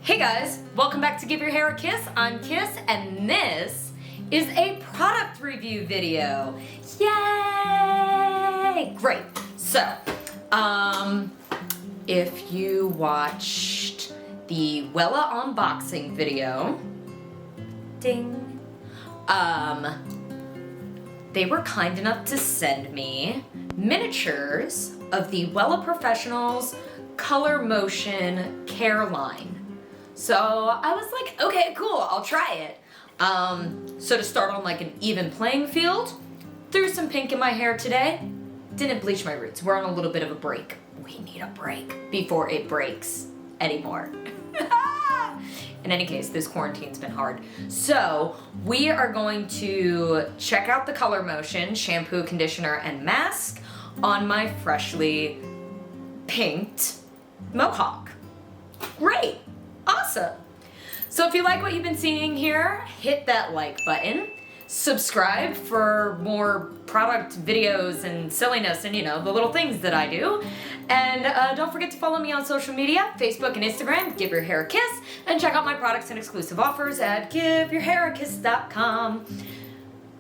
Hey guys, welcome back to Give Your Hair a Kiss. I'm Kiss, and this is a product review video. Yay! Great. So, if you watched the Wella unboxing video, ding, they were kind enough to send me miniatures of the Wella Professional's Color Motion Care line. So I was like, okay, cool, I'll try it. So to start on like an even playing field, threw some pink in my hair today. Didn't bleach my roots. We're on a little bit of a break. We need a break before it breaks anymore. In any case, this quarantine's been hard. So we are going to check out the Color Motion shampoo, conditioner, and mask on my freshly pinked mohawk. Great. Awesome. So if you like what you've been seeing here, hit that like button, subscribe for more product videos and silliness and, you know, the little things that I do. And don't forget to follow me on social media, Facebook and Instagram, Give Your Hair a Kiss, and check out my products and exclusive offers at giveyourhairakiss.com.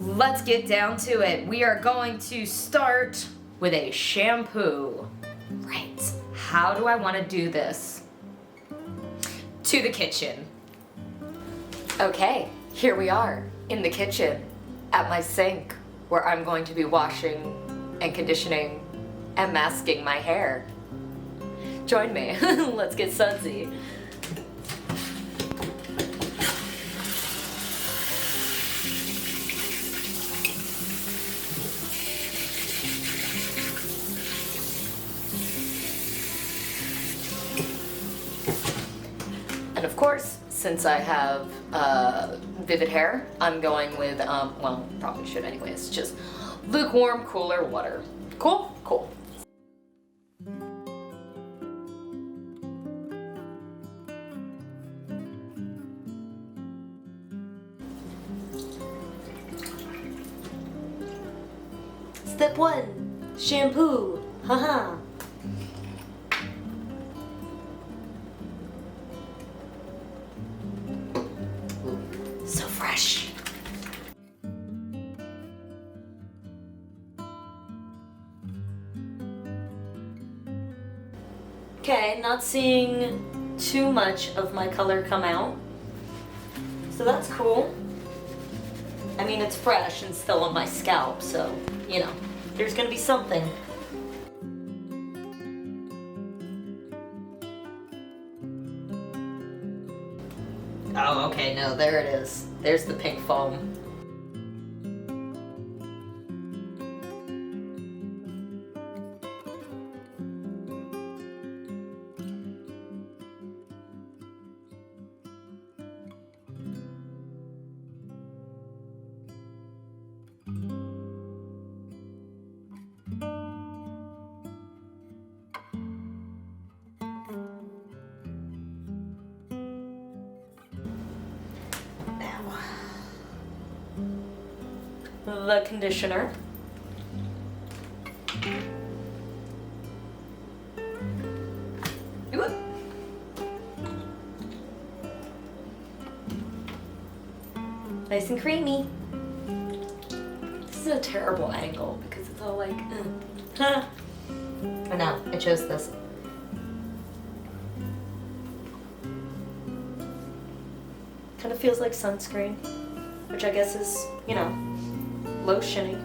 Let's get down to it. We are going to start with a shampoo. Right. How do I want to do this? To the kitchen. Okay, here we are in the kitchen at my sink where I'm going to be washing and conditioning and masking my hair. Join me. Let's get sudsy. And of course, since I have vivid hair, I'm going with, well, probably should anyways, just lukewarm, cooler water. Cool? Cool. Step 1, shampoo. Haha. So fresh. Okay, not seeing too much of my color come out. So that's cool. I mean, it's fresh and still on my scalp, so, you know, there's gonna be something. Oh, okay, no, there it is. There's the pink foam. The conditioner. Nice and creamy. This is a terrible angle because it's all like, I know, I chose this. Kind of feels like sunscreen, which I guess is, you know, lotiony.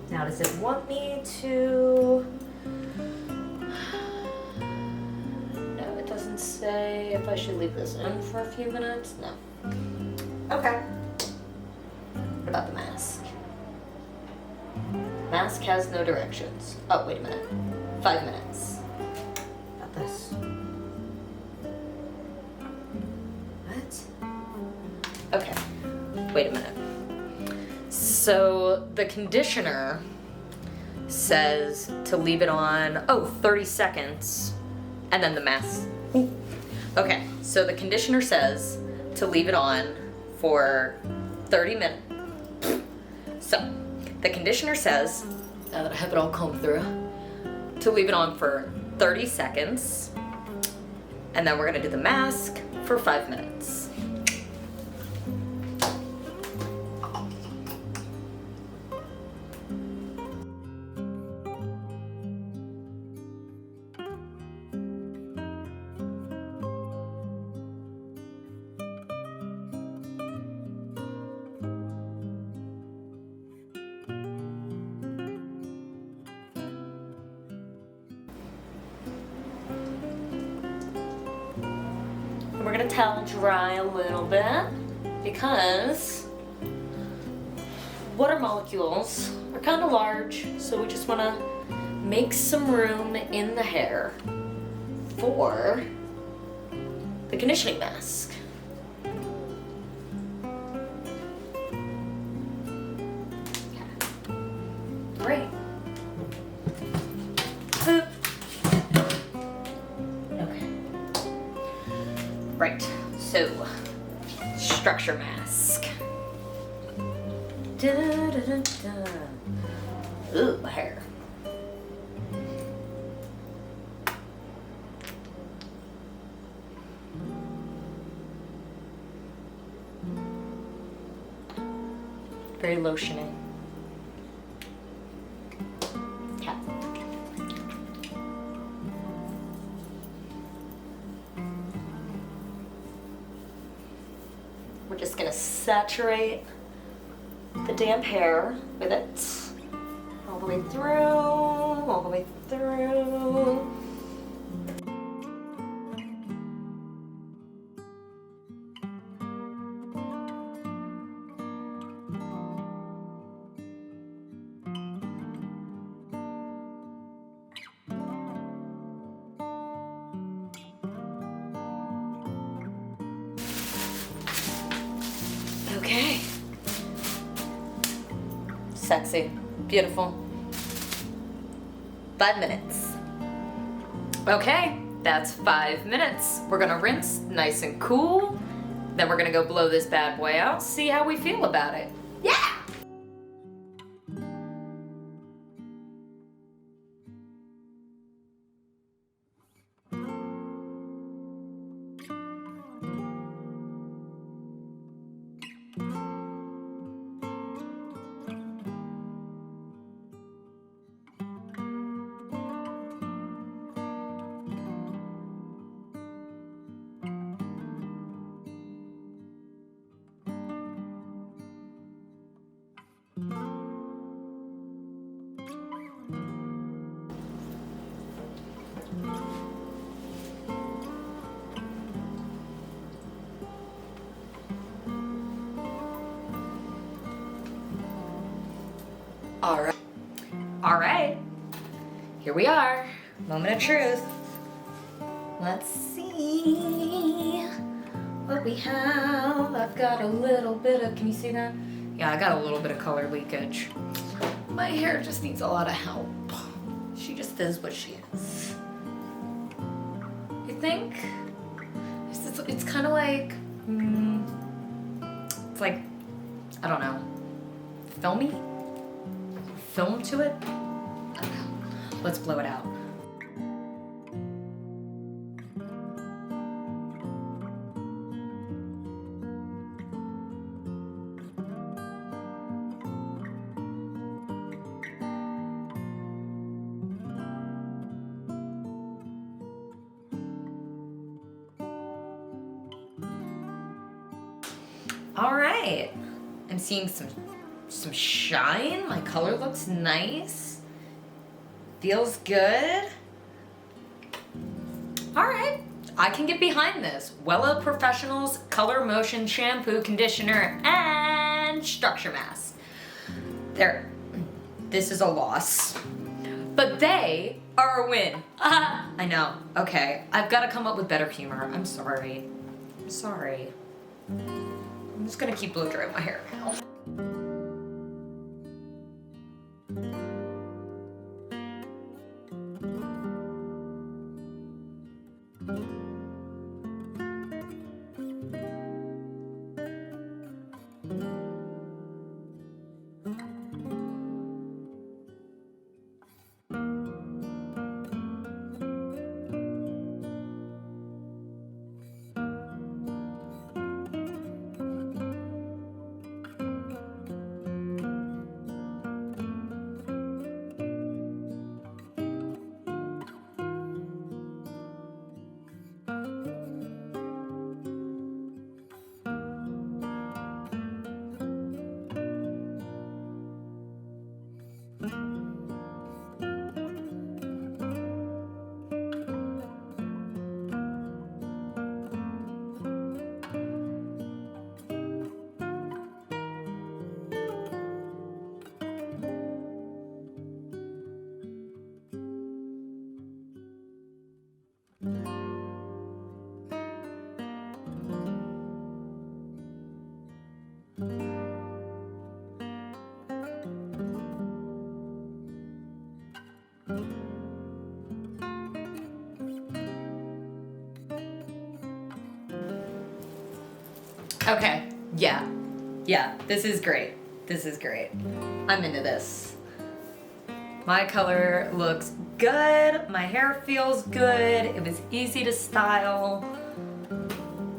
Now, does it want me to? Say if I should leave this in for a few minutes? No. Okay. What about the mask? Mask has no directions. Oh, wait a minute. 5 minutes. Got this. What? Okay. Wait a minute. So So the conditioner says to leave it on, 30 seconds, and then the mask. Okay, so the conditioner says to leave it on for 30 minutes. So the conditioner says, now that I have it all combed through, to leave it on for 30 seconds, and then we're gonna do the mask for 5 minutes. We're gonna towel dry a little bit because water molecules are kind of large, so we just wanna make some room in the hair for the conditioning mask. Great. Right, so structure mask. Da, da, da, da. Ooh, my hair. Very lotioning. Yeah. We're just gonna saturate the damp hair with it all the way through, all the way through. Okay. Sexy. Beautiful. 5 minutes. Okay, that's 5 minutes. We're gonna rinse nice and cool. Then we're gonna go blow this bad boy out, see how we feel about it. Yeah! All right, here we are, moment of truth. Let's see what we have. I've got a little bit of, can you see that? Yeah, I got a little bit of color leakage. My hair just needs a lot of help. She just is what she is. You think? It's kind of like, it's like, I don't know, filmy? Film to it? I don't know. Let's blow it out. All right, I'm seeing some shine. My color looks nice. Feels good. All right, I can get behind this. Wella Professional's Color Motion Shampoo, Conditioner, and Structure Mask. This is a loss, but they are a win. I know, okay. I've got to come up with better humor. I'm sorry. I'm sorry. I'm just gonna keep blow drying my hair now. Okay, yeah, this is great. This is great. I'm into this. My color looks good. My hair feels good. It was easy to style,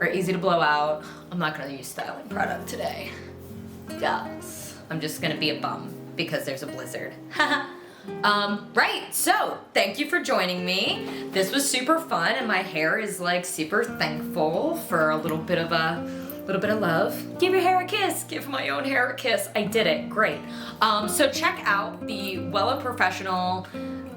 or easy to blow out. I'm not gonna use styling product today. Yes, I'm just gonna be a bum because there's a blizzard. Right, so thank you for joining me. This was super fun and my hair is like super thankful for a little bit of love. Give your hair a kiss. Give my own hair a kiss. I did it. Great. So check out the Wella Professional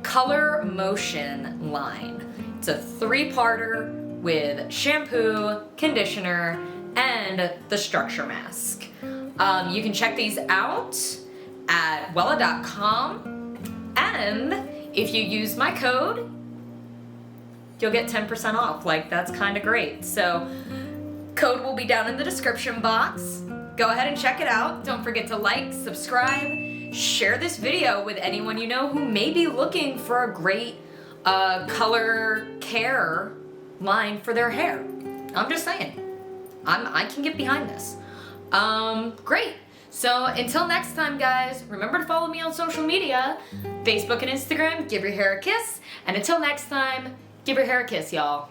Color Motion line. It's a 3-parter with shampoo, conditioner, and the structure mask. You can check these out at wella.com, and if you use my code, you'll get 10% off. Like, that's kind of great. So code will be down in the description box. Go ahead and check it out. Don't forget to like, subscribe, share this video with anyone you know who may be looking for a great color care line for their hair. I'm just saying. I can get behind this. Great. So until next time, guys, remember to follow me on social media, Facebook and Instagram, give your hair a kiss. And until next time, give your hair a kiss, y'all.